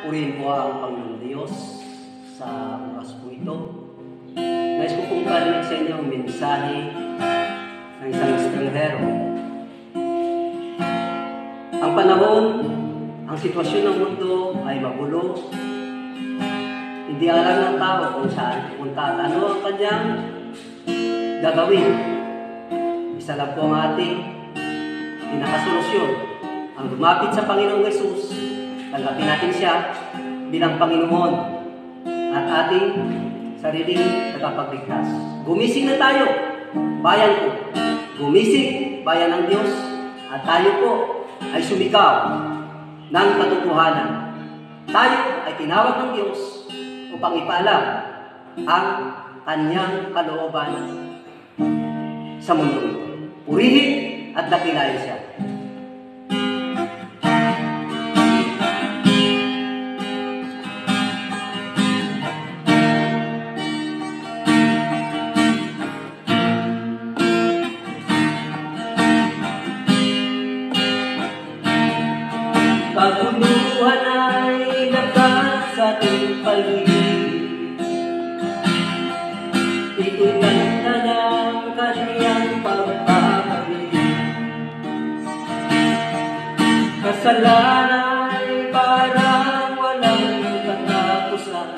Purihin po ang Panginoon Diyos sa oras po ito. Nais ko pong parinig sa inyo ang mensahe ng isang estranghero. Ang panahon, ang sitwasyon ng mundo ay magulo. Hindi alam ng tao kung saan pupunta at ano ang kanyang gagawin. Isa lang po ang ating pinakasolusyon. Ang lumapit sa Panginoong Yesus, tanggapin natin siya bilang Panginoon at ating sariling tagapagligtas. Gumising na tayo, bayan ko. Gumising, bayan ng Diyos. At tayo po ay sumikaw ng katotohanan. Tayo ay tinawag ng Diyos upang ipaalam ang kanyang kalooban sa mundo ito. Purihin at dakilain siya. Kaguluhan ay lakas sa ating paligid. Ito'y tanda ng kanyang pagpapalik. Kasalanan ay parang walang katapusan.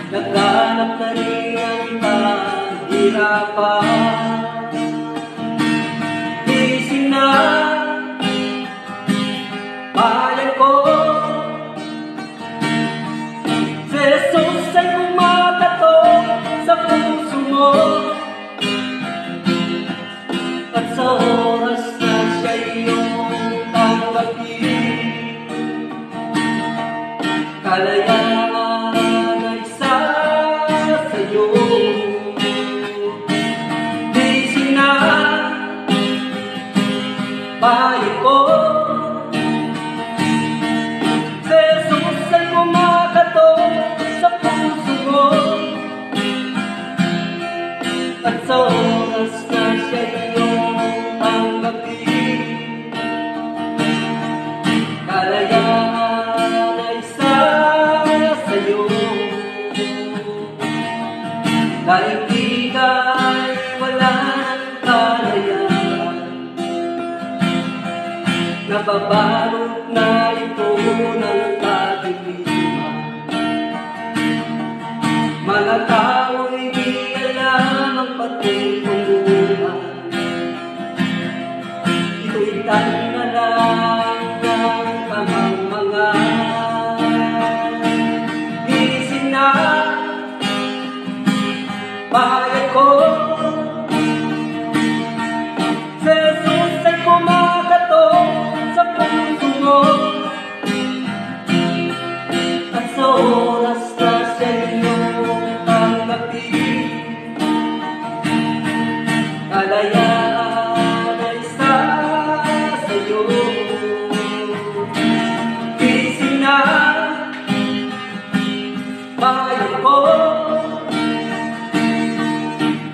Naghanap na rin ang kahirapan. Gising na bayan ko, si Jesus ay kumakatok sa puso mo. At sa oras na siya iyong tanggapin, kalayaan ay isa sa'yo. Gising na bayan ko, at sa oras na siya iyong tanggapin, kalayaan ay isa sa'yo. Daigdig ay walang kalayaan, nababalot na ito ng kadiliman. Mga tao'y di alam ang patutunguhan. Ito'y tanda lang ng kamangmangan. Gising na bayan ko, si Jesus ay kumakatok sa puso mo. At sa oras na siya iyong tanggapin, kalayaan ay isa sa'yo. Gising na bayan ko,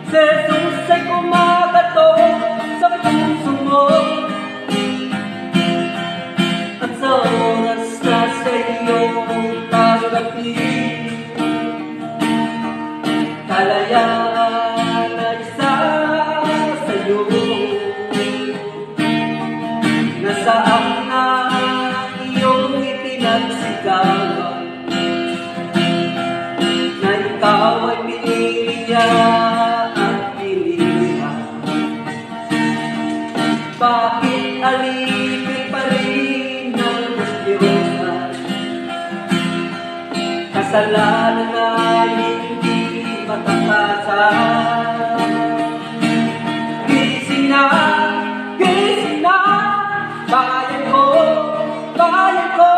si Jesus ay kumakatok sa puso mo. At sa oras na sa iyong tanggapin, kalayaan ay isa sa'yo. Nasaan na iyong ipinagsigawan, na ikaw ay pinili niya at pinilihan? Bakit alipin pa rin ng Diyos? Kasalanan ay hindi matatasan. Gising na bayan ko, bayan ko,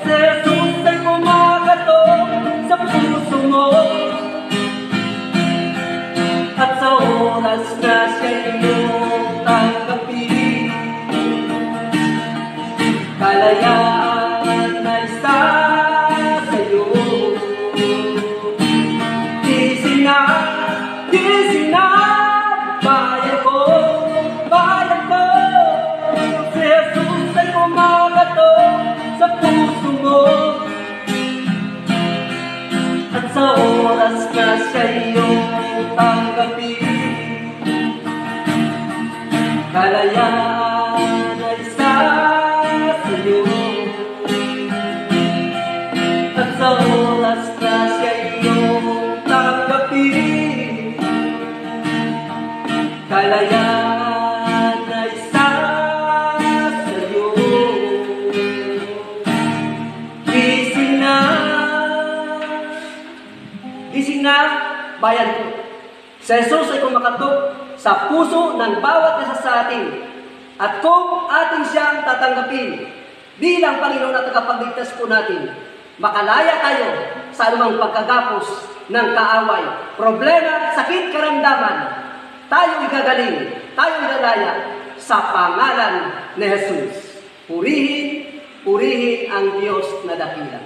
si Jesus ay kumakatok sa puso mo. At sa oras na siya iyong tanggapin, kalayaan ay isa sa'yo. Gising na bayan ko, si Jesus ay kumakatok sa'yo. At sa oras na siya iyong tanggapin, kalayaan ay isa sa'yo. Gising na, bayan ko. Si Jesus ay kumakatok sa puso ng bawat isa sa atin. At kung atin siyang tatanggapin bilang Panginoon at tagapagligtas po natin, makalaya tayo sa anumang pagkagapos ng kaaway, problema, sakit, karamdaman. Tayo igagaling, tayo ilalaya sa pangalan ni Jesus. Purihin ang Diyos na dakila.